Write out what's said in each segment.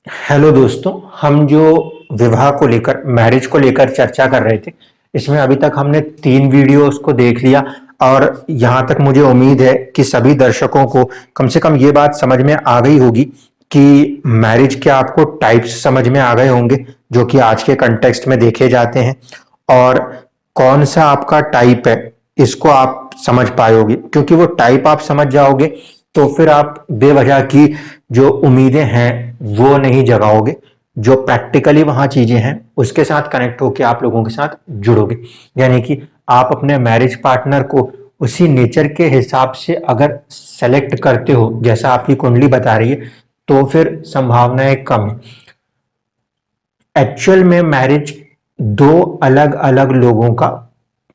Hello दोस्तों, हम जो विवाह को लेकर मैरिज को लेकर चर्चा कर रहे थे, इसमें अभी तक हमने 3 वीडियोस को देख लिया। और यहाँ तक मुझे उम्मीद है कि सभी दर्शकों को कम से कम ये बात समझ में आ गई होगी कि मैरिज के आपको टाइप्स समझ में आ गए होंगे जो कि आज के कंटेक्स्ट में देखे जाते हैं। और कौन सा आपका टाइप है इसको आप समझ पाओगे, क्योंकि वो टाइप आप समझ जाओगे तो फिर आप बेवजह की जो उम्मीदें हैं वो नहीं जगाओगे। जो प्रैक्टिकली वहां चीजें हैं उसके साथ कनेक्ट होकर आप लोगों के साथ जुड़ोगे, यानी कि आप अपने मैरिज पार्टनर को उसी नेचर के हिसाब से अगर सेलेक्ट करते हो जैसा आपकी कुंडली बता रही है तो फिर संभावनाएं कम है। एक्चुअल में मैरिज दो अलग अलग लोगों का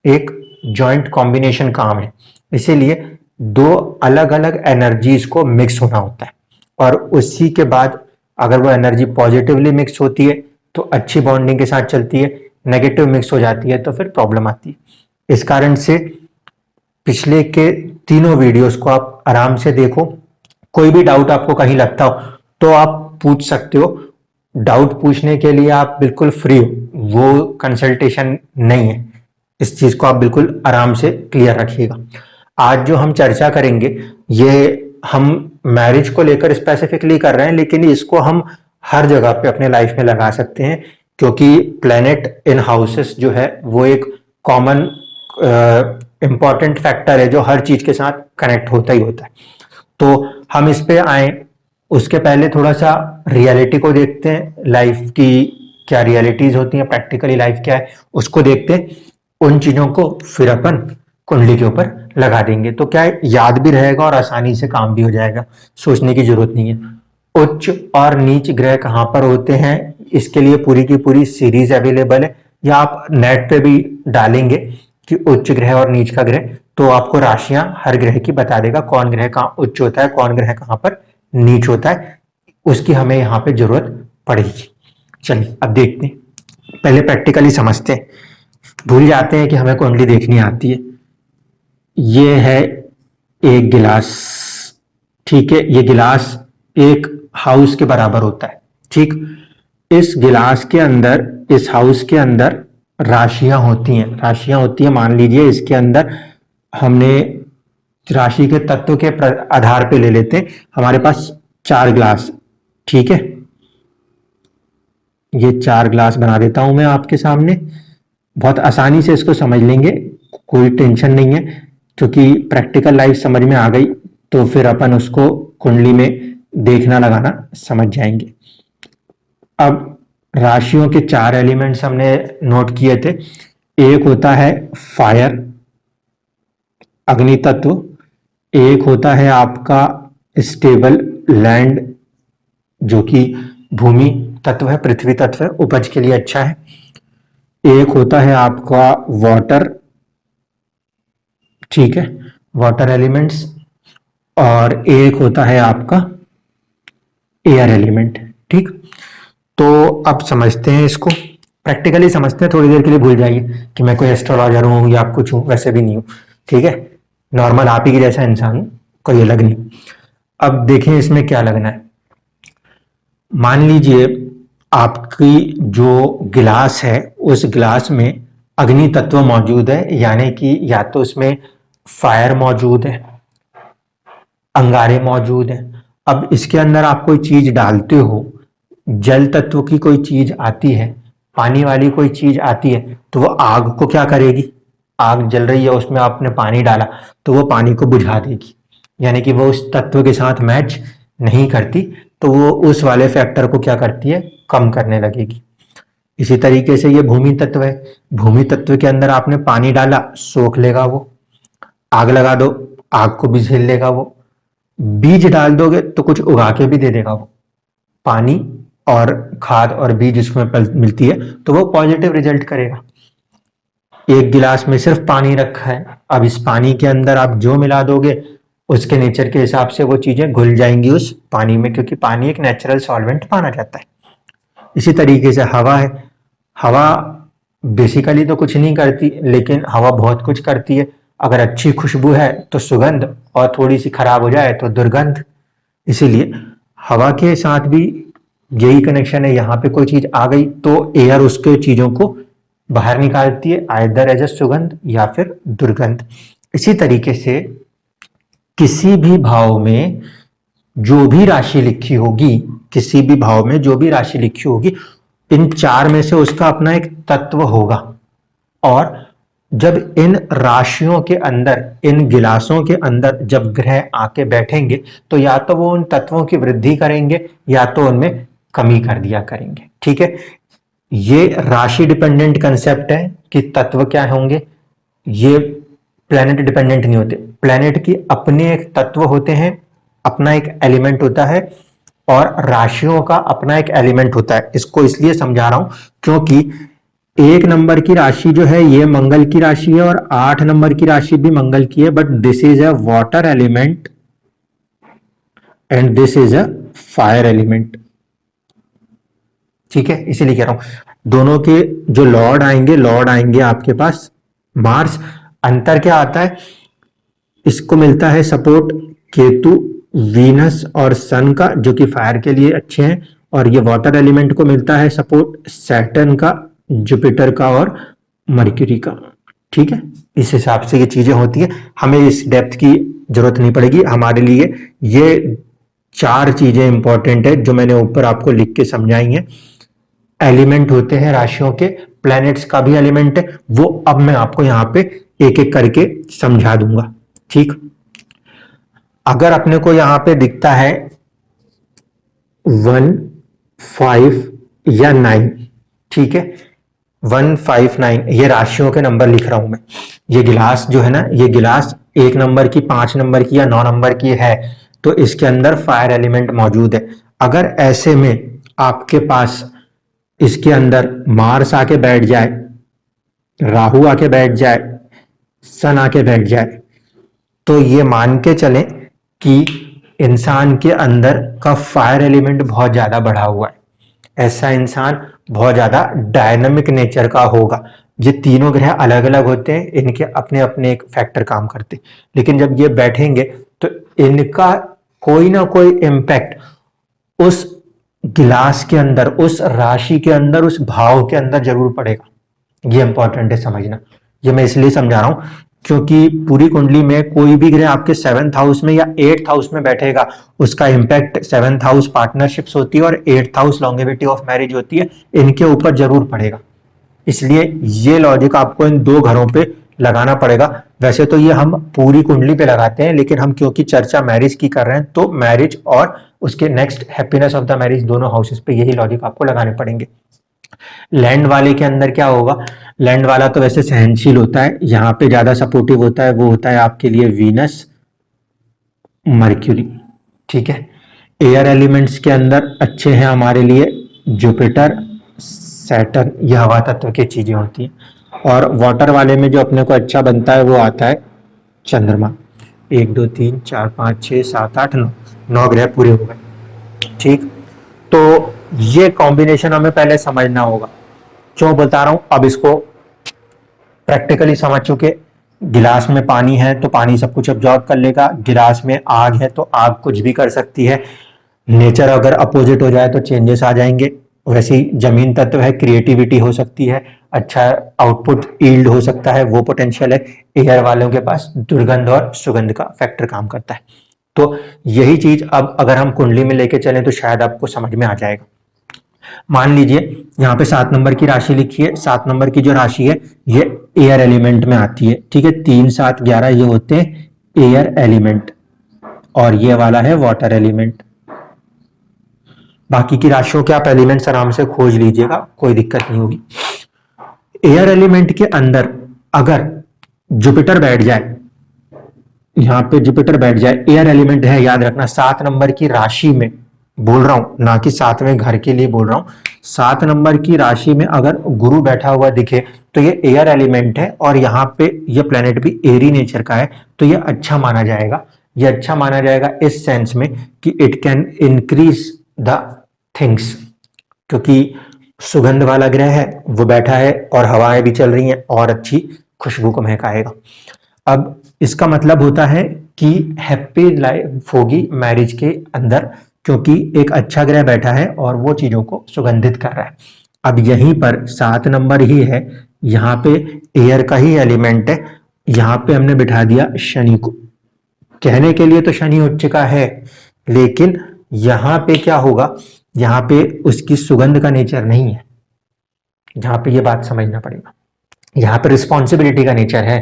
एक जॉइंट कॉम्बिनेशन काम है, इसीलिए दो अलग अलग एनर्जीज को मिक्स होना होता है। और उसी के बाद अगर वो एनर्जी पॉजिटिवली मिक्स होती है तो अच्छी बॉन्डिंग के साथ चलती है, नेगेटिव मिक्स हो जाती है तो फिर प्रॉब्लम आती है। इस कारण से पिछले के तीनों वीडियोस को आप आराम से देखो। कोई भी डाउट आपको कहीं लगता हो तो आप पूछ सकते हो। डाउट पूछने के लिए आप बिल्कुल फ्री हो, वो कंसल्टेशन नहीं है। इस चीज को आप बिल्कुल आराम से क्लियर रखिएगा। आज जो हम चर्चा करेंगे ये हम मैरिज को लेकर स्पेसिफिकली कर रहे हैं, लेकिन इसको हम हर जगह पे अपने लाइफ में लगा सकते हैं, क्योंकि प्लेनेट इन हाउसेस जो है वो एक कॉमन इंपॉर्टेंट फैक्टर है जो हर चीज के साथ कनेक्ट होता ही होता है। तो हम इस पे आए उसके पहले थोड़ा सा रियलिटी को देखते हैं, लाइफ की क्या रियलिटीज होती हैं, प्रैक्टिकली लाइफ क्या है उसको देखते हैं। उन चीजों को फिर अपन कुंडली के ऊपर लगा देंगे तो क्या है, याद भी रहेगा और आसानी से काम भी हो जाएगा, सोचने की जरूरत नहीं है। उच्च और नीच ग्रह कहाँ पर होते हैं इसके लिए पूरी की पूरी सीरीज अवेलेबल है, या आप नेट पे भी डालेंगे कि उच्च ग्रह और नीच का ग्रह तो आपको राशियां हर ग्रह की बता देगा, कौन ग्रह कहाँ उच्च होता है, कौन ग्रह कहाँ पर नीच होता है। उसकी हमें यहाँ पे जरूरत पड़ेगी। चलिए अब देखते हैं, पहले प्रैक्टिकली समझते हैं। भूल जाते हैं कि हमें कुंडली देखनी आती है। ये है एक गिलास, ठीक है, ये गिलास एक हाउस के बराबर होता है, ठीक। इस गिलास के अंदर, इस हाउस के अंदर राशियां होती हैं। मान लीजिए इसके अंदर हमने राशि के तत्व के आधार पे ले लेते हैं, हमारे पास 4 ग्लास, ठीक है। ये 4 ग्लास बना देता हूं मैं आपके सामने, बहुत आसानी से इसको समझ लेंगे, कोई टेंशन नहीं है, क्योंकि प्रैक्टिकल लाइफ समझ में आ गई तो फिर अपन उसको कुंडली में देखना लगाना समझ जाएंगे। अब राशियों के 4 एलिमेंट्स हमने नोट किए थे। एक होता है फायर, अग्नि तत्व। एक होता है आपका स्टेबल, लैंड, जो कि भूमि तत्व है, पृथ्वी तत्व है, उपज के लिए अच्छा है। एक होता है आपका वाटर, ठीक है, वाटर एलिमेंट्स। और एक होता है आपका एयर एलिमेंट, ठीक। तो अब समझते हैं इसको, प्रैक्टिकली समझते हैं। थोड़ी देर के लिए भूल जाइए कि मैं कोई एस्ट्रोलॉजर हूं या कुछ हूं, वैसे भी नहीं हूं, ठीक है। नॉर्मल आप ही के जैसा इंसान हूं, कोई अलग नहीं। अब देखें इसमें क्या लगना है। मान लीजिए आपकी जो गिलास है उस गिलास में अग्नि तत्व मौजूद है, यानी कि या तो उसमें फायर मौजूद है, अंगारे मौजूद है। अब इसके अंदर आप कोई चीज डालते हो, जल तत्व की कोई चीज आती है, पानी वाली कोई चीज आती है, तो वो आग को क्या करेगी, आग जल रही है उसमें आपने पानी डाला तो वो पानी को बुझा देगी, यानी कि वो उस तत्व के साथ मैच नहीं करती, तो वो उस वाले फैक्टर को क्या करती है, कम करने लगेगी। इसी तरीके से ये भूमि तत्व है। भूमि तत्व के अंदर आपने पानी डाला, सोख लेगा वो। आग लगा दो, आग को भी झेल लेगा वो। बीज डाल दोगे तो कुछ उगा के भी दे देगा वो। पानी और खाद और बीज इसमें मिलती है तो वो पॉजिटिव रिजल्ट करेगा। एक गिलास में सिर्फ पानी रखा है, अब इस पानी के अंदर आप जो मिला दोगे उसके नेचर के हिसाब से वो चीजें घुल जाएंगी उस पानी में, क्योंकि पानी एक नेचुरल सॉल्वेंट माना जाता है। इसी तरीके से हवा है। हवा बेसिकली तो कुछ नहीं करती, लेकिन हवा बहुत कुछ करती है। अगर अच्छी खुशबू है तो सुगंध, और थोड़ी सी खराब हो जाए तो दुर्गंध। इसीलिए हवा के साथ भी यही कनेक्शन है, यहाँ पे कोई चीज आ गई तो एयर उसके चीजों को बाहर निकालती है, आइदर एज अ सुगंध या फिर दुर्गंध। इसी तरीके से किसी भी भाव में जो भी राशि लिखी होगी, किसी भी भाव में जो भी राशि लिखी होगी, इन चार में से उसका अपना एक तत्व होगा। और जब इन राशियों के अंदर, इन गिलासों के अंदर जब ग्रह आके बैठेंगे तो या तो वो उन तत्वों की वृद्धि करेंगे या तो उनमें कमी कर दिया करेंगे। ठीक है, ये राशि डिपेंडेंट कंसेप्ट है कि तत्व क्या होंगे, ये प्लेनेट डिपेंडेंट नहीं होते। प्लेनेट की अपने एक तत्व होते हैं, अपना एक एलिमेंट होता है, और राशियों का अपना एक एलिमेंट होता है। इसको इसलिए समझा रहा हूं क्योंकि 1 नंबर की राशि जो है ये मंगल की राशि है और 8 नंबर की राशि भी मंगल की है, but this is a water element and this is a fire element. ठीक है, इसीलिए कह रहा हूं दोनों के जो लॉर्ड आएंगे आपके पास मार्स। अंतर क्या आता है, इसको मिलता है सपोर्ट केतु, वीनस और सन का, जो कि फायर के लिए अच्छे हैं, और ये वाटर एलिमेंट को मिलता है सपोर्ट सैटर्न का, जुपिटर का और मर्क्यूरी का। ठीक है, इस हिसाब से ये चीजें होती है, हमें इस डेप्थ की जरूरत नहीं पड़ेगी। हमारे लिए ये 4 चीजें इंपॉर्टेंट है जो मैंने ऊपर आपको लिख के समझाई हैं। एलिमेंट होते हैं राशियों के, प्लैनेट्स का भी एलिमेंट है, वो अब मैं आपको यहां पे एक एक करके समझा दूंगा। ठीक, अगर अपने को यहां पे दिखता है 1, 5 या 9, ठीक है, 1, 5, 9 ये राशियों के नंबर लिख रहा हूं मैं। ये गिलास जो है ना, ये गिलास 1 नंबर की, 5 नंबर की या 9 नंबर की है, तो इसके अंदर फायर एलिमेंट मौजूद है। अगर ऐसे में आपके पास इसके अंदर मार्स आके बैठ जाए, राहु आके बैठ जाए, सन आके बैठ जाए, तो ये मान के चलें कि इंसान के अंदर का फायर एलिमेंट बहुत ज्यादा बढ़ा हुआ है। ऐसा इंसान बहुत ज्यादा डायनामिक नेचर का होगा। ये तीनों ग्रह अलग अलग होते हैं, इनके अपने अपने एक फैक्टर काम करते हैं, लेकिन जब ये बैठेंगे तो इनका कोई ना कोई इम्पैक्ट उस गिलास के अंदर, उस राशि के अंदर, उस भाव के अंदर जरूर पड़ेगा। ये इंपॉर्टेंट है समझना। ये मैं इसलिए समझा रहा हूं क्योंकि पूरी कुंडली में कोई भी ग्रह आपके 7th हाउस में या 8th हाउस में बैठेगा, उसका इंपैक्ट 7th हाउस पार्टनरशिप्स होती है और 8th house longevity of marriage होती है, इनके ऊपर जरूर पड़ेगा। इसलिए ये लॉजिक आपको इन 2 घरों पे लगाना पड़ेगा। वैसे तो ये हम पूरी कुंडली पे लगाते हैं, लेकिन हम क्योंकि चर्चा मैरिज की कर रहे हैं तो मैरिज और उसके next happiness of the marriage दोनों हाउसेस पे यही लॉजिक आपको लगाने पड़ेंगे। लैंड वाले के अंदर क्या होगा, लैंड वाला तो वैसे सहनशील होता है, यहाँ पे ज्यादा सपोर्टिव होता है, वो होता है आपके लिए वीनस, मर्क्यूरी। ठीक है, एयर एलिमेंट्स के अंदर अच्छे हैं हमारे लिए जुपिटर, सैटर्न, ये हवा तत्व की चीजें होती हैं। और वाटर वाले में जो अपने को अच्छा बनता है वो आता है चंद्रमा। 1, 2, 3, 4, 5, 6, 7, 8, 9 ग्रह पूरे हो गए। ठीक, तो ये कॉम्बिनेशन हमें पहले समझना होगा। क्यों बता रहा हूं, अब इसको प्रैक्टिकली समझ चुके। गिलास में पानी है तो पानी सब कुछ अब्जॉर्ब कर लेगा, गिलास में आग है तो आग कुछ भी कर सकती है। नेचर अगर अपोजिट हो जाए तो चेंजेस आ जाएंगे। वैसे ही जमीन तत्व है, क्रिएटिविटी हो सकती है, अच्छा आउटपुट ईल्ड हो सकता है, वो पोटेंशियल है। एयर वालों के पास दुर्गंध और सुगंध का फैक्टर काम करता है। तो यही चीज अब अगर हम कुंडली में लेके चलें तो शायद आपको समझ में आ जाएगा। मान लीजिए यहाँ पे 7 नंबर की राशि लिखी है। 7 नंबर की जो राशि है ये एयर एलिमेंट में आती है। ठीक है, 3, 7, 11 ये होते हैं एयर एलिमेंट और ये वाला है वाटर एलिमेंट। बाकी की राशियों के आप एलिमेंट्स आराम से खोज लीजिएगा, कोई दिक्कत नहीं होगी। एयर एलिमेंट के अंदर अगर जुपिटर बैठ जाए, यहां पे जुपिटर बैठ जाए, एयर एलिमेंट है, याद रखना 7 नंबर की राशि में बोल रहा हूं, ना कि 7वें घर के लिए बोल रहा हूं। 7 नंबर की राशि में अगर गुरु बैठा हुआ दिखे तो ये एयर एलिमेंट है और यहाँ पे ये प्लेनेट भी एरी नेचर का है, तो ये अच्छा माना जाएगा। ये अच्छा माना जाएगा इस सेंस में कि it can increase the things, क्योंकि सुगंध वाला ग्रह है, वो बैठा है और हवाएं भी चल रही हैं और अच्छी खुशबू को महकाएगा। अब इसका मतलब होता है कि हैप्पी लाइफ होगी मैरिज के अंदर, क्योंकि एक अच्छा ग्रह बैठा है और वो चीजों को सुगंधित कर रहा है। अब यहीं पर 7 नंबर ही है, यहाँ पे एयर का ही एलिमेंट है, यहाँ पे हमने बिठा दिया शनि को। कहने के लिए तो शनि उच्च का है, लेकिन यहाँ पे क्या होगा, यहाँ पे उसकी सुगंध का नेचर नहीं है। यहाँ पे ये बात समझना पड़ेगा, यहाँ पे रिस्पॉन्सिबिलिटी का नेचर है।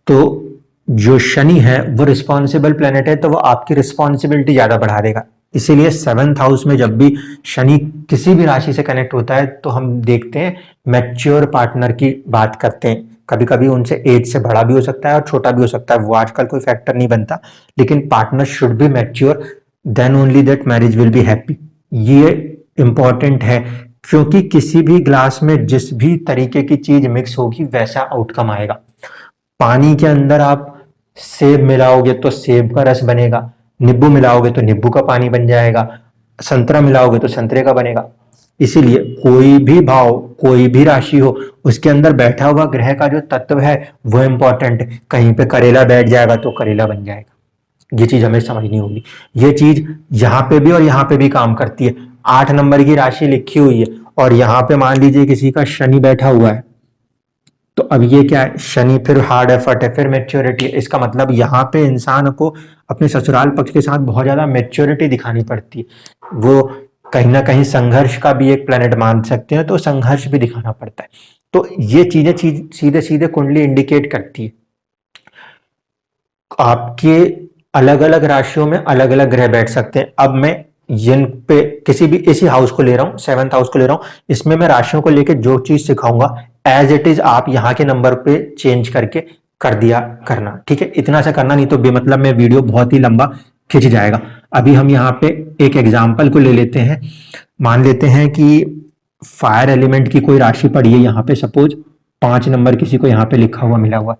तो जो शनि है वो रिस्पॉन्सिबल प्लेनेट है, तो वो आपकी रिस्पॉन्सिबिलिटी ज्यादा बढ़ा देगा। इसीलिए 7th हाउस में जब भी शनि किसी भी राशि से कनेक्ट होता है तो हम देखते हैं मैच्योर पार्टनर की बात करते हैं। कभी कभी उनसे एज से बड़ा भी हो सकता है और छोटा भी हो सकता है, वो आजकल कोई फैक्टर नहीं बनता, लेकिन partner should be mature, then only that marriage will be happy. ये इंपॉर्टेंट है, क्योंकि किसी भी ग्लास में जिस भी तरीके की चीज मिक्स होगी वैसा आउटकम आएगा। पानी के अंदर आप सेब मिलाओगे तो सेब का रस बनेगा, नींबू मिलाओगे तो नींबू का पानी बन जाएगा, संतरा मिलाओगे तो संतरे का बनेगा। इसीलिए कोई भी भाव, कोई भी राशि हो, उसके अंदर बैठा हुआ ग्रह का जो तत्व है वो इंपॉर्टेंट है। कहीं पे करेला बैठ जाएगा तो करेला बन जाएगा, ये चीज हमें समझनी होगी। ये चीज यहाँ पे भी और यहाँ पे भी काम करती है। 8 नंबर की राशि लिखी हुई है और यहाँ पे मान लीजिए किसी का शनि बैठा हुआ है, तो अब ये क्या है, शनि फिर हार्ड एफर्ट है, फिर मेच्योरिटी है। इसका मतलब यहाँ पे इंसान को अपने ससुराल पक्ष के साथ बहुत ज्यादा मेच्योरिटी दिखानी पड़ती है। वो कहीं ना कहीं संघर्ष का भी एक प्लेनेट मान सकते हैं, तो संघर्ष भी दिखाना पड़ता है। तो ये चीजें सीधे सीधे कुंडली इंडिकेट करती है। आपके अलग अलग राशियों में अलग अलग ग्रह बैठ सकते हैं। अब मैं जिन पे किसी भी इसी हाउस को ले रहा हूँ, 7th हाउस को ले रहा हूँ, इसमें मैं राशियों को लेकर जो चीज सिखाऊंगा एज इट इज आप यहाँ के नंबर पे चेंज करके कर दिया करना, ठीक है। इतना सा करना, नहीं तो बेमतलब में वीडियो बहुत ही लंबा खिंच जाएगा। अभी हम यहाँ पे एक एग्जाम्पल को ले लेते हैं। मान लेते हैं कि फायर एलिमेंट की कोई राशि पड़ी है, यहाँ पे सपोज 5 नंबर किसी को यहाँ पे लिखा हुआ मिला हुआ,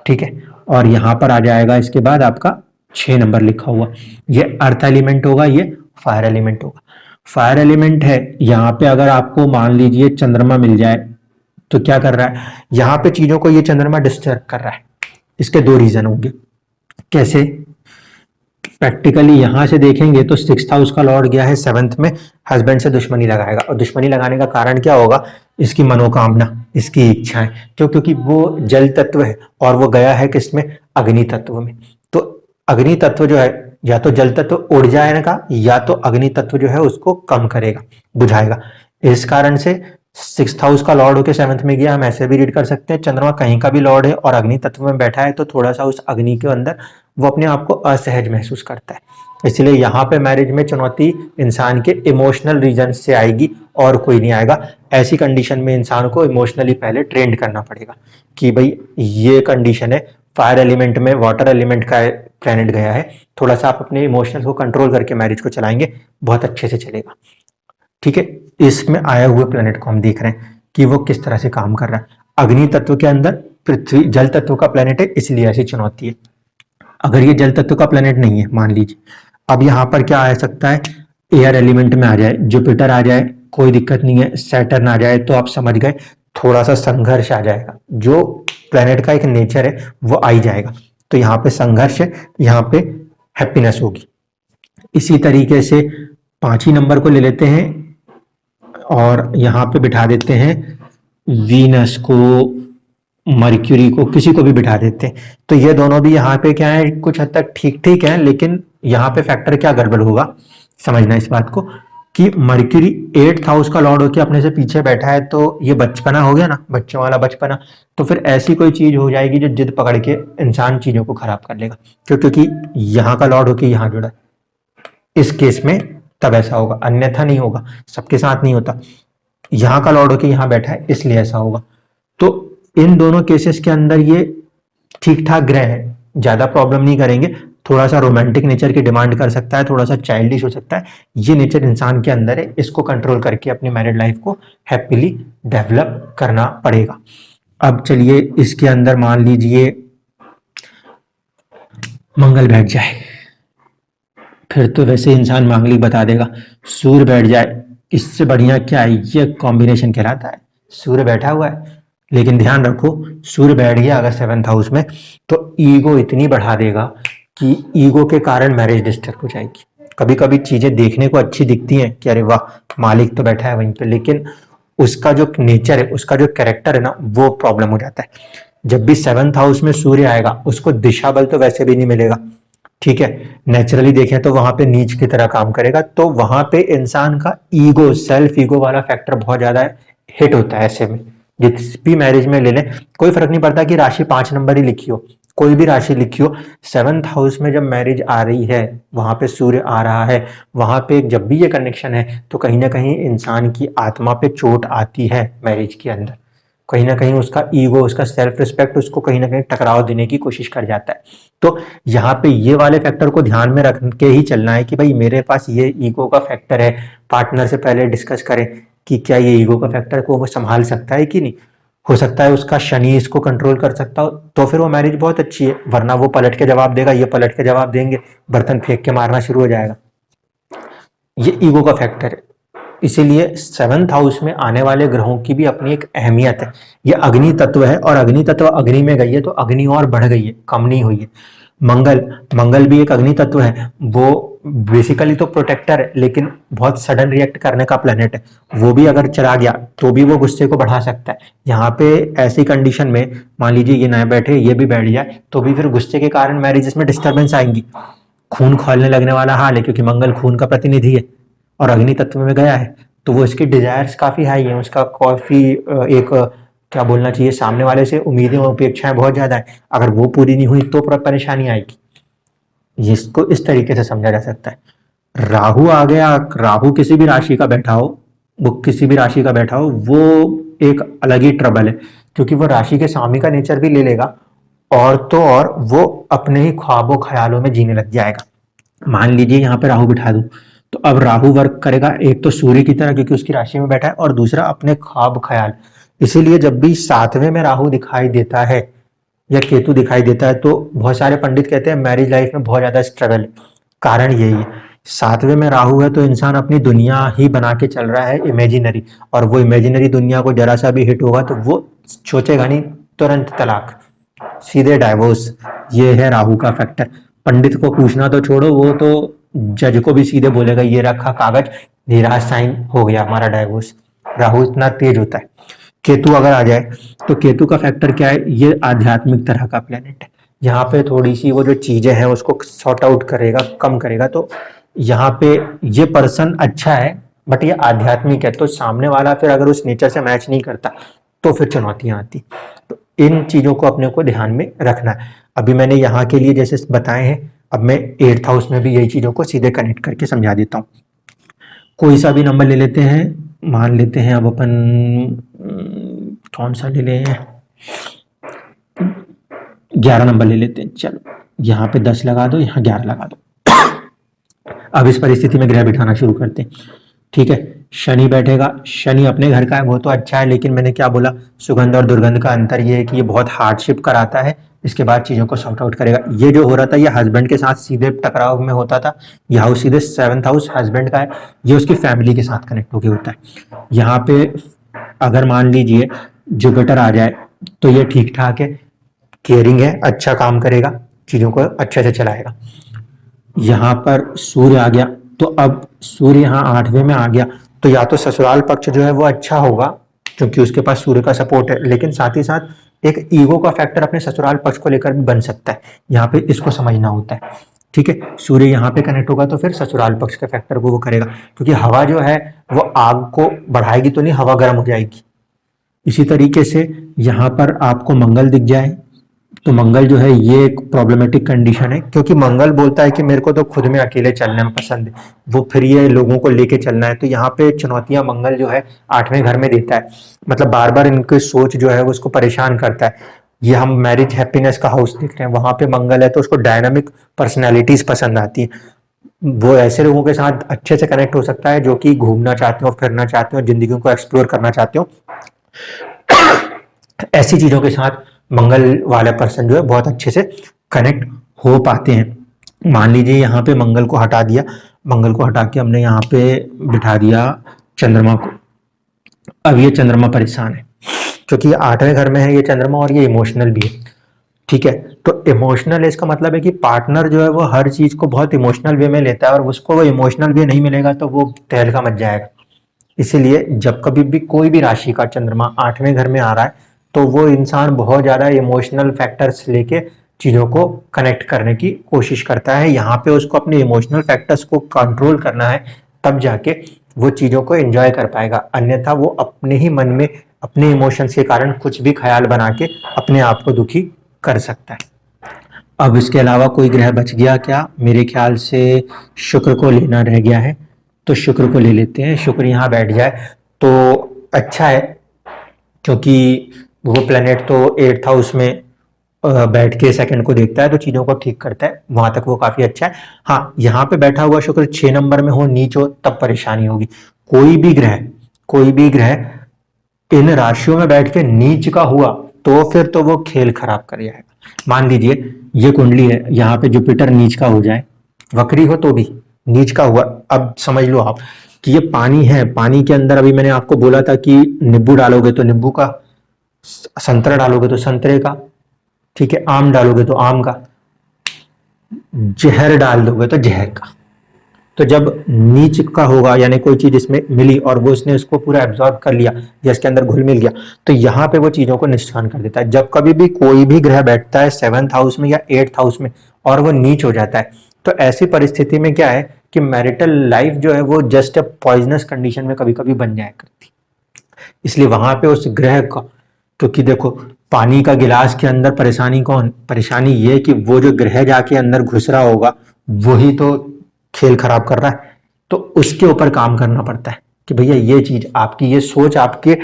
ठीक है। और यहाँ पर आ जाएगा इसके बाद आपका 6 नंबर लिखा हुआ। ये अर्थ एलिमेंट होगा, ये फायर एलिमेंट होगा। फायर एलिमेंट है, यहाँ पे अगर आपको मान लीजिए चंद्रमा मिल जाए तो क्या कर रहा है, यहाँ पे चीजों को ये चंद्रमा डिस्टर्ब कर रहा है। इसके 2 रीजन होंगे। कैसे? प्रैक्टिकली यहां से देखेंगे तो 6th हाउस का लॉर्ड गया है 7th में, हस्बैंड से दुश्मनी लगाएगा। और दुश्मनी लगाने का कारण क्या होगा, इसकी मनोकामना, इसकी इच्छाएं। क्यों? क्योंकि वो जल तत्व है और वो गया है किसमें, अग्नि तत्व में। तो अग्नि तत्व जो है, या तो जल तत्व उड़ जाएगा या तो अग्नि तत्व जो है उसको कम करेगा, बुझाएगा। इस कारण से 6th हाउस का लॉर्ड होकर 7th में गया, हम ऐसे भी रीड कर सकते हैं। चंद्रमा कहीं का भी लॉर्ड है और अग्नि तत्व में बैठा है तो थोड़ा सा उस अग्नि के अंदर वो अपने आप को असहज महसूस करता है। इसलिए यहाँ पे मैरिज में चुनौती इंसान के इमोशनल रीजन से आएगी और कोई नहीं आएगा। ऐसी कंडीशन में इंसान को इमोशनली पहले ट्रेंड करना पड़ेगा कि भाई ये कंडीशन है, फायर एलिमेंट में वाटर एलिमेंट का प्लैनेट गया है, थोड़ा सा आप अपने इमोशंस को कंट्रोल करके मैरिज को चलाएंगे, बहुत अच्छे से चलेगा, ठीक है। इसमें आए हुए प्लेनेट को हम देख रहे हैं कि वो किस तरह से काम कर रहा है। अग्नि तत्व के अंदर पृथ्वी जल तत्व का प्लेनेट है, इसलिए ऐसी चुनौती है। अगर ये जल तत्व का प्लेनेट नहीं है, मान लीजिए, अब यहाँ पर क्या आ सकता है, एयर एलिमेंट में आ जाए, जुपिटर आ जाए, कोई दिक्कत नहीं है, सैटर्न आ जाए, तो आप समझ गए थोड़ा सा संघर्ष आ जाएगा। जो प्लेनेट का एक नेचर है वो आ ही जाएगा। तो यहाँ पे संघर्ष है, यहाँ पे हैप्पीनेस होगी। इसी तरीके से 5 नंबर को ले लेते हैं और यहाँ पे बिठा देते हैं वीनस को, मर्क्यूरी को, किसी को भी बिठा देते हैं। तो ये दोनों भी यहाँ पे क्या है, कुछ हद तक ठीक ठीक है, लेकिन यहाँ पे फैक्टर क्या गड़बड़ होगा, समझना इस बात को कि मर्क्यूरी 8th हाउस का लॉर्ड होकर अपने से पीछे बैठा है, तो ये बचपना हो गया ना, बच्चों वाला बचपना। तो फिर ऐसी कोई चीज हो जाएगी जो जिद पकड़ के इंसान चीजों को खराब कर लेगा। क्योंकि यहाँ का लॉर्ड होकर यहाँ जुड़ा है, इस केस में तब ऐसा होगा, अन्यथा नहीं होगा, सबके साथ नहीं होता। यहाँ का लॉर्ड होकर यहाँ बैठा है इसलिए ऐसा होगा। तो इन दोनों केसेस के अंदर ये ठीक ठाक ग्रह है, ज्यादा प्रॉब्लम नहीं करेंगे। थोड़ा सा रोमांटिक नेचर की डिमांड कर सकता है, थोड़ा सा चाइल्डिश हो सकता है, ये नेचर इंसान के अंदर है। इसको कंट्रोल करके अपनी मैरिड लाइफ को हैप्पीली डेवलप करना पड़ेगा। अब चलिए इसके अंदर मान लीजिए मंगल बैठ जाए, फिर तो वैसे इंसान मांगलिक बता देगा। सूर्य बैठ जाए, इससे बढ़िया क्या है, ये कॉम्बिनेशन कहलाता है। सूर्य बैठा हुआ है, लेकिन ध्यान रखो सूर्य बैठ गया अगर 7th हाउस में तो ईगो इतनी बढ़ा देगा कि ईगो के कारण मैरिज डिस्टर्ब हो जाएगी। कभी कभी चीजें देखने को अच्छी दिखती हैं कि अरे वाह मालिक तो बैठा है वहीं पे, लेकिन उसका जो नेचर है, उसका जो कैरेक्टर है ना, वो प्रॉब्लम हो जाता है। जब भी 7th हाउस में सूर्य आएगा उसको दिशा बल तो वैसे भी नहीं मिलेगा, ठीक है, नेचुरली देखें तो वहां पे नीच की तरह काम करेगा, तो वहां पे इंसान का ईगो, सेल्फ ईगो वाला फैक्टर बहुत ज्यादा हिट होता है। ऐसे में जिस भी मैरिज में ले लें, कोई फर्क नहीं पड़ता कि राशि 5 नंबर ही लिखी हो, कोई भी राशि लिखी हो, 7th हाउस में जब मैरिज आ रही है, वहां पे सूर्य आ रहा है, वहां पे जब भी ये कनेक्शन है तो कहीं ना कहीं इंसान की आत्मा पे चोट आती है मैरिज के अंदर। कहीं ना कहीं उसका ईगो, उसका सेल्फ रिस्पेक्ट उसको कहीं ना कहीं टकराव देने की कोशिश कर जाता है। तो यहाँ पे ये वाले फैक्टर को ध्यान में रख के ही चलना है कि भाई मेरे पास ये ईगो का फैक्टर है। पार्टनर से पहले डिस्कस करें कि क्या ये ईगो का फैक्टर को वो संभाल सकता है कि नहीं। हो सकता है उसका शनि इसको कंट्रोल कर सकता हो, तो फिर वो मैरिज बहुत अच्छी है, वरना वो पलट के जवाब देगा, ये पलट के जवाब देंगे, बर्तन फेंक के मारना शुरू हो जाएगा। ये ईगो का फैक्टर है। इसीलिए 7th हाउस में आने वाले ग्रहों की भी अपनी एक अहमियत है। ये अग्नि तत्व है और अग्नि तत्व अग्नि में गई है तो अग्नि और बढ़ गई है, कम नहीं हुई है। मंगल, मंगल भी एक अग्नि तत्व है, वो बेसिकली तो प्रोटेक्टर है, लेकिन बहुत सडन रिएक्ट करने का प्लेनेट है। वो भी अगर चला गया तो भी वो गुस्से को बढ़ा सकता है। यहाँ पे ऐसी कंडीशन में मान लीजिए ये नए बैठे, ये भी बैठ जाए, तो भी फिर गुस्से के कारण मैरिजेस में डिस्टर्बेंस आएंगी, खून खोलने लगने वाला हाल है, क्योंकि मंगल खून का प्रतिनिधि है और अग्नि तत्व में गया है, तो वो इसकी डिजायर्स काफी हाई है, उसका काफी एक क्या बोलना चाहिए, सामने वाले से उम्मीदें और अपेक्षाएं बहुत ज्यादा है। अगर वो पूरी नहीं हुई तो परेशानी आएगी। इसको इस तरीके से समझा जा सकता है। राहु आ गया, राहु किसी भी राशि का बैठा हो, वो किसी भी राशि का बैठा हो, वो एक अलग ही ट्रबल है, क्योंकि वो राशि के स्वामी का नेचर भी ले लेगा, और तो और वो अपने ही ख्वाबों ख्यालों में जीने लग जाएगा। मान लीजिए यहाँ पे राहु बिठा दूं, तो अब राहु वर्क करेगा एक तो सूर्य की तरह, क्योंकि उसकी राशि में बैठा है, और दूसरा अपने ख्वाब ख्याल। इसीलिए जब भी 7वें में राहु दिखाई देता है या केतु दिखाई देता है, तो बहुत सारे पंडित कहते हैं मैरिज लाइफ में बहुत ज्यादा स्ट्रगल। कारण यही है, 7वें में राहु है तो इंसान अपनी दुनिया ही बना के चल रहा है इमेजिनरी, और वो इमेजिनरी दुनिया को जरा सा भी हिट होगा तो वो सोचेगा नहीं, तुरंत तलाक, सीधे डाइवोर्स। ये है राहु का फैक्टर। पंडित को पूछना तो छोड़ो, वो तो जज को भी सीधे बोलेगा ये रखा कागज, धीराज साइन हो गया हमारा डाइवोर्स। राहु इतना तेज होता है। केतु अगर आ जाए तो केतु का फैक्टर क्या है, ये आध्यात्मिक तरह का प्लेनेट है, यहाँ पे थोड़ी सी वो जो चीजें हैं उसको सॉर्ट आउट करेगा, कम करेगा। तो यहाँ पे ये पर्सन अच्छा है, बट ये आध्यात्मिक है, तो सामने वाला फिर अगर उस नेचर से मैच नहीं करता तो फिर चुनौतियां आती। तो इन चीजों को अपने को ध्यान में रखना है। अभी मैंने यहाँ के लिए जैसे बताए हैं, अब मैं 8th हाउस में भी यही चीजों को सीधे कनेक्ट करके समझा देता हूँ। कोई सा भी नंबर ले लेते हैं, मान लेते हैं अब अपन कौन सा ले लें, 11 नंबर ले लेते हैं। चलो यहाँ पे 10 लगा दो, यहाँ 11 लगा दो। अब इस परिस्थिति में ग्रह बिठाना शुरू करते हैं, ठीक है। शनि बैठेगा, शनि अपने घर का है, वो तो अच्छा है, लेकिन मैंने क्या बोला, सुगंध और दुर्गंध का अंतर ये है कि ये बहुत हार्डशिप कराता है, इसके बाद चीजों को सॉर्ट आउट करेगा। ये जो हो रहा था ये हस्बैंड के साथ सीधे टकराव में होता था, यह हाउस सीधे 7th हाउस हस्बैंड का है, ये उसकी फैमिली के साथ कनेक्ट होके होता है। यहाँ पे अगर मान लीजिए जुपिटर आ जाए तो ये ठीक ठाक है, केयरिंग है, अच्छा काम करेगा, चीजों को अच्छे से चलाएगा। यहाँ पर सूर्य आ गया, तो अब सूर्य यहाँ 8वें में आ गया, तो या तो ससुराल पक्ष जो है वो अच्छा होगा क्योंकि उसके पास सूर्य का सपोर्ट है, लेकिन साथ ही साथ एक ईगो का फैक्टर अपने ससुराल पक्ष को लेकर भी बन सकता है। यहाँ पे इसको समझना होता है, ठीक है। सूर्य यहाँ पे कनेक्ट होगा तो फिर ससुराल पक्ष के फैक्टर को वो करेगा, क्योंकि हवा जो है वो आग को बढ़ाएगी तो नहीं, हवा गर्म हो जाएगी। इसी तरीके से यहाँ पर आपको मंगल दिख जाए तो मंगल जो है ये एक प्रॉब्लमेटिक कंडीशन है, क्योंकि मंगल बोलता है कि मेरे को तो खुद में अकेले चलना पसंद है, वो फिर ये लोगों को लेके चलना है। तो यहाँ पे चुनौतियां मंगल जो है 8वें घर में देता है, मतलब बार बार इनकी सोच जो है वो उसको परेशान करता है। ये हम मैरिज हैप्पीनेस का हाउस देख रहे हैं, वहां पे मंगल है तो उसको डायनामिक पर्सनैलिटीज पसंद आती है। वो ऐसे लोगों के साथ अच्छे से कनेक्ट हो सकता है जो कि घूमना चाहते हो, फिरना चाहते हो, जिंदगी को एक्सप्लोर करना चाहते हो। ऐसी चीजों के साथ मंगल वाले पर्सन जो है बहुत अच्छे से कनेक्ट हो पाते हैं। मान लीजिए यहाँ पे मंगल को हटा दिया, मंगल को हटा के हमने यहाँ पे बिठा दिया चंद्रमा को। अब ये चंद्रमा परेशान है क्योंकि 8वें घर में है ये चंद्रमा और ये इमोशनल भी है, ठीक है। तो इमोशनल इसका मतलब है कि पार्टनर जो है वो हर चीज को बहुत इमोशनल वे में लेता है, और उसको वो इमोशनल वे नहीं मिलेगा तो वो तहलका मच जाएगा। इसीलिए जब कभी भी कोई भी राशि का चंद्रमा 8वें घर में आ रहा है तो वो इंसान बहुत ज्यादा इमोशनल फैक्टर्स लेके चीजों को कनेक्ट करने की कोशिश करता है। यहाँ पे उसको अपने इमोशनल फैक्टर्स को कंट्रोल करना है, तब जाके वो चीजों को एंजॉय कर पाएगा। अन्यथा वो अपने ही मन में अपने इमोशंस के कारण कुछ भी ख्याल बना के अपने आप को दुखी कर सकता है। अब इसके अलावा कोई ग्रह बच गया क्या? मेरे ख्याल से शुक्र को लेना रह गया है, तो शुक्र को ले लेते हैं। शुक्र यहाँ बैठ जाए तो अच्छा है, क्योंकि वो प्लेनेट तो 8th हाउस में बैठ के सेकंड को देखता है, तो चीजों को ठीक करता है, वहां तक वो काफी अच्छा है। हाँ, यहाँ पे बैठा हुआ शुक्र 6 नंबर में हो, नीच हो, तब परेशानी होगी। कोई भी ग्रह इन राशियों में बैठ के नीच का हुआ तो फिर तो वो खेल खराब कर जाएगा। मान लीजिए ये कुंडली है, यहाँ पे जुपिटर नीच का हो जाए, वक्री हो तो भी नीच का हुआ। अब समझ लो आप कि ये पानी है, पानी के अंदर अभी मैंने आपको बोला था कि नींबू डालोगे तो नींबू का, संतरा डालोगे तो संतरे का, ठीक है, आम डालोगे तो आम का, जहर डाल दोगे तो जहर का। तो जब नीच का होगा यानी कोई चीज इसमें मिली और वो उसने उसको पूरा एब्जॉर्ब कर लिया या इसके अंदर घुल मिल गया, तो यहाँ पे वो चीजों को नुकसान कर देता है। जब कभी भी कोई भी ग्रह बैठता है 7th हाउस में या 8th हाउस में और वो नीच हो जाता है, तो ऐसी परिस्थिति में क्या है कि मैरिटल लाइफ जो है वो जस्ट अ पॉइजनस कंडीशन में कभी कभी बन जाया करती। इसलिए वहां पे उस ग्रह का, क्योंकि देखो पानी का गिलास के अंदर परेशानी ये कि वो जो ग्रह जाके अंदर घुस रहा होगा वही तो खेल खराब कर रहा है। तो उसके ऊपर काम करना पड़ता है कि भैया ये चीज आपकी, ये सोच आपके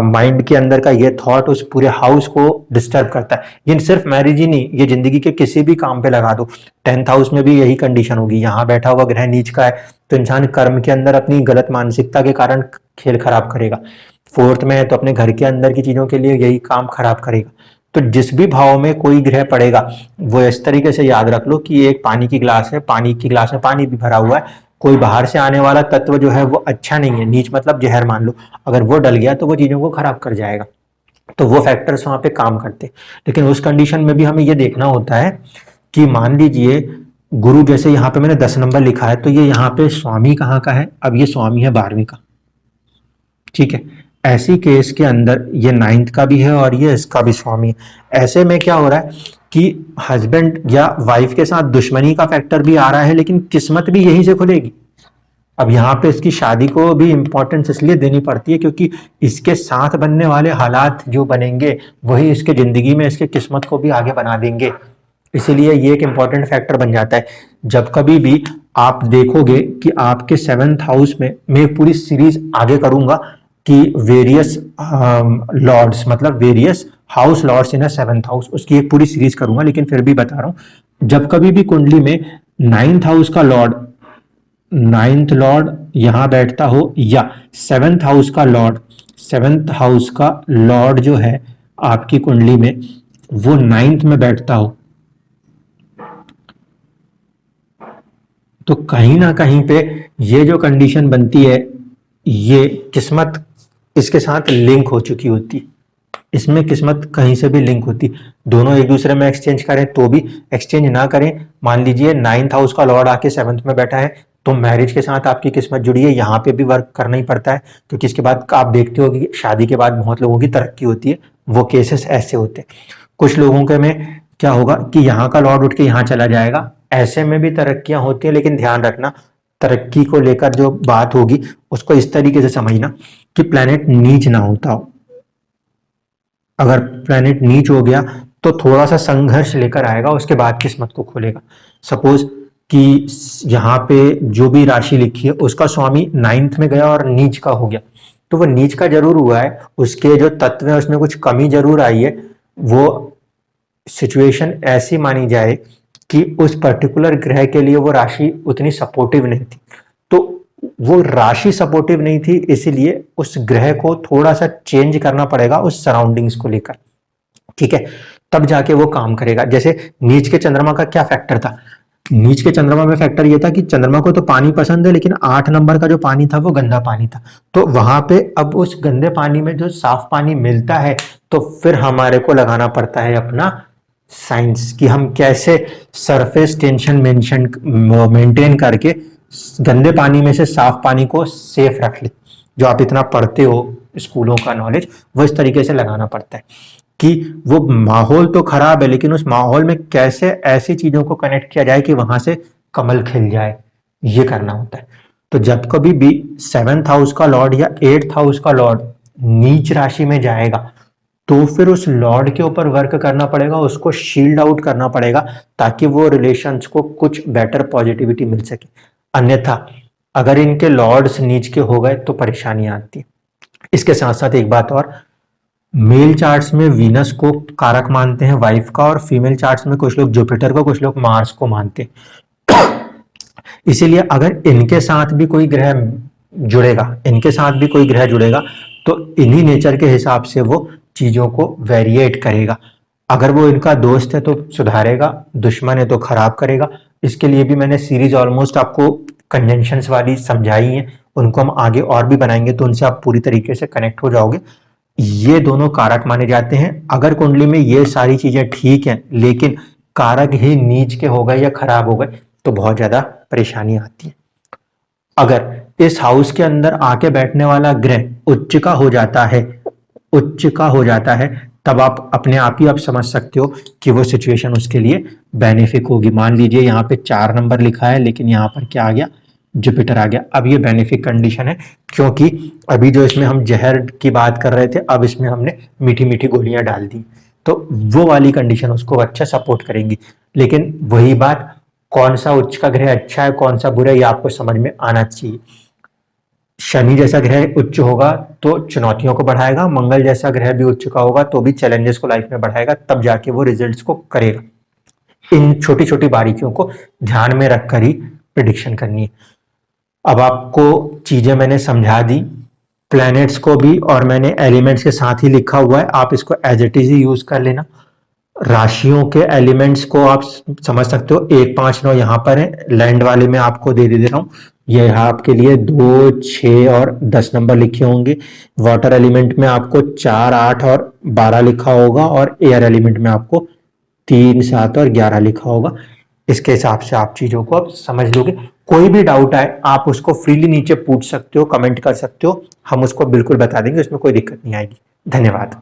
माइंड के अंदर का ये थॉट उस पूरे हाउस को डिस्टर्ब करता है। ये सिर्फ मैरिज ही नहीं, ये जिंदगी के किसी भी काम पे लगा दो। 10th हाउस में भी यही कंडीशन होगी। यहाँ बैठा हुआ ग्रह नीच का है तो इंसान कर्म के अंदर अपनी गलत मानसिकता के कारण खेल खराब करेगा। 4th में है तो अपने घर के अंदर की चीजों के लिए यही काम खराब करेगा। तो जिस भी भाव में कोई ग्रह पड़ेगा वो इस तरीके से याद रख लो कि एक पानी की गिलास है, पानी की गिलास में पानी भी भरा हुआ है, कोई बाहर से आने वाला तत्व जो है वो अच्छा नहीं है, नीच मतलब जहर मान लो, अगर वो डल गया तो वो चीजों को खराब कर जाएगा। तो वो फैक्टर्स वहां पे काम करते। लेकिन उस कंडीशन में भी हमें ये देखना होता है कि मान लीजिए गुरु, जैसे यहाँ पे मैंने 10 नंबर लिखा है तो ये यहाँ पे स्वामी कहाँ का है? अब ये स्वामी है 12वीं का, ठीक है। ऐसी केस के अंदर ये 9th का भी है और ये इसका भी स्वामी है। ऐसे में क्या हो रहा है कि हस्बैंड या वाइफ के साथ दुश्मनी का फैक्टर भी आ रहा है, लेकिन किस्मत भी यहीं से खुलेगी। अब यहाँ पे इसकी शादी को भी इंपॉर्टेंस इसलिए देनी पड़ती है क्योंकि इसके साथ बनने वाले हालात जो बनेंगे वही इसके जिंदगी में इसके किस्मत को भी आगे बना देंगे। इसीलिए ये एक इंपॉर्टेंट फैक्टर बन जाता है। जब कभी भी आप देखोगे कि आपके 7th हाउस में, मैं एक पूरी सीरीज आगे करूंगा कि वेरियस लॉर्ड्स मतलब वेरियस हाउस लॉर्ड्स इन 7th हाउस, उसकी एक पूरी सीरीज करूंगा, लेकिन फिर भी बता रहा हूं, जब कभी भी कुंडली में 9th हाउस का लॉर्ड, 9th लॉर्ड यहां बैठता हो या 7th हाउस का लॉर्ड, 7th हाउस का लॉर्ड जो है आपकी कुंडली में वो 9th में बैठता हो, तो कहीं ना कहीं पे ये जो कंडीशन बनती है ये किस्मत इसके साथ लिंक हो चुकी होती। इसमें किस्मत कहीं से भी लिंक होती। दोनों एक दूसरे में एक्सचेंज करें तो भी, एक्सचेंज ना करें, मान लीजिए 9th हाउस का लॉर्ड आके 7th में बैठा है तो मैरिज के साथ आपकी किस्मत जुड़ी है, यहाँ पे भी वर्क करना ही पड़ता है क्योंकि इसके बाद आप देखते हो कि शादी के बाद बहुत लोगों की तरक्की होती है। वो केसेस ऐसे होते हैं। कुछ लोगों के में क्या होगा कि यहाँ का लॉर्ड उठ के यहाँ चला जाएगा, ऐसे में भी तरक्कियां होती है। लेकिन ध्यान रखना, तरक्की को लेकर जो बात होगी उसको इस तरीके से समझना कि प्लेनेट नीच ना होता हो। अगर प्लेनेट नीच हो गया तो थोड़ा सा संघर्ष लेकर आएगा, उसके बाद किस्मत को खोलेगा। सपोज कि यहाँ पे जो भी राशि लिखी है उसका स्वामी 9th में गया और नीच का हो गया, तो वो नीच का जरूर हुआ है, उसके जो तत्व है उसमें कुछ कमी जरूर आई है। वो सिचुएशन ऐसी मानी जाए कि उस पर्टिकुलर ग्रह के लिए वो राशि उतनी सपोर्टिव नहीं थी, तो वो राशि सपोर्टिव नहीं थी, इसीलिए उस ग्रह को थोड़ा सा चेंज करना पड़ेगा उस सराउंडिंग्स को लेकर, ठीक है, तब जाके वो काम करेगा। जैसे नीच के चंद्रमा का क्या फैक्टर था? नीच के चंद्रमा में फैक्टर ये था कि चंद्रमा को तो पानी पसंद है, लेकिन 8 नंबर का जो पानी था वो गंदा पानी था। तो वहां पे अब उस गंदे पानी में जो साफ पानी मिलता है तो फिर हमारे को लगाना पड़ता है अपना साइंस कि हम कैसे सरफेस टेंशन मेंटेन करके गंदे पानी में से साफ पानी को सेफ रख ले। जो आप इतना पढ़ते हो स्कूलों का नॉलेज, वो इस तरीके से लगाना पड़ता है कि वो माहौल तो खराब है लेकिन उस माहौल में कैसे ऐसी चीजों को कनेक्ट किया जाए कि वहां से कमल खिल जाए, ये करना होता है। तो जब कभी भी 7th हाउस का लॉर्ड या 8th हाउस का लॉर्ड नीच राशि में जाएगा तो फिर उस लॉर्ड के ऊपर वर्क करना पड़ेगा, उसको शील्ड आउट करना पड़ेगा ताकि वो रिलेशंस को कुछ बेटर पॉजिटिविटी मिल सके। अन्यथा अगर इनके लॉर्ड्स नीच के हो गए तो परेशानियां आती है। इसके साथ साथ एक बात और, मेल चार्ट्स में वीनस को कारक मानते हैं वाइफ का, और फीमेल चार्ट्स में कुछ लोग जुपिटर को, कुछ लोग मार्स को मानते हैं। इसीलिए अगर इनके साथ भी कोई ग्रह जुड़ेगा तो इन्हीं नेचर के हिसाब से वो चीजों को वेरिएट करेगा। अगर वो इनका दोस्त है तो सुधारेगा, दुश्मन है तो खराब करेगा। इसके लिए भी मैंने सीरीज ऑलमोस्ट आपको कंजंक्शंस वाली समझाई है, उनको हम आगे और भी बनाएंगे तो उनसे आप पूरी तरीके से कनेक्ट हो जाओगे। ये दोनों कारक माने जाते हैं। अगर कुंडली में ये सारी चीजें ठीक हैं लेकिन कारक ही नीच के हो गए या खराब हो गए तो बहुत ज्यादा परेशानी आती है। अगर इस हाउस के अंदर आके बैठने वाला ग्रह उच्च का हो जाता है तब आप अपने आप ही आप समझ सकते हो कि वो सिचुएशन उसके लिए बेनिफिक होगी। मान लीजिए यहाँ पे 4 नंबर लिखा है लेकिन यहाँ पर क्या आ गया, जुपिटर आ गया। अब ये बेनिफिक कंडीशन है क्योंकि अभी जो इसमें हम जहर की बात कर रहे थे अब इसमें हमने मीठी मीठी गोलियां डाल दी, तो वो वाली कंडीशन उसको अच्छा सपोर्ट करेंगी। लेकिन वही बात, कौन सा उच्च का ग्रह अच्छा है कौन सा बुरा है ये आपको समझ में आना चाहिए। शनि जैसा ग्रह उच्च होगा तो चुनौतियों को बढ़ाएगा, मंगल जैसा ग्रह भी उच्च का होगा तो भी चैलेंजेस को लाइफ में बढ़ाएगा, तब जाके वो रिजल्ट्स को करेगा। इन छोटी छोटी बारीकियों को ध्यान में रखकर ही प्रिडिक्शन करनी है। अब आपको चीजें मैंने समझा दी, प्लैनेट्स को भी, और मैंने एलिमेंट्स के साथ ही लिखा हुआ है, आप इसको एज इट इज ही यूज कर लेना। राशियों के एलिमेंट्स को आप समझ सकते हो, 1, 5, 9 यहाँ पर है, लैंड वाले में आपको दे रहा हूँ। ये आपके लिए 2, 6 और 10 नंबर लिखे होंगे। वाटर एलिमेंट में आपको 4, 8 और 12 लिखा होगा, और एयर एलिमेंट में आपको 3, 7 और 11 लिखा होगा। इसके हिसाब से आप चीजों को आप समझ लोगे। कोई भी डाउट आए आप उसको फ्रीली नीचे पूछ सकते हो, कमेंट कर सकते हो, हम उसको बिल्कुल बता देंगे, उसमें कोई दिक्कत नहीं आएगी। धन्यवाद।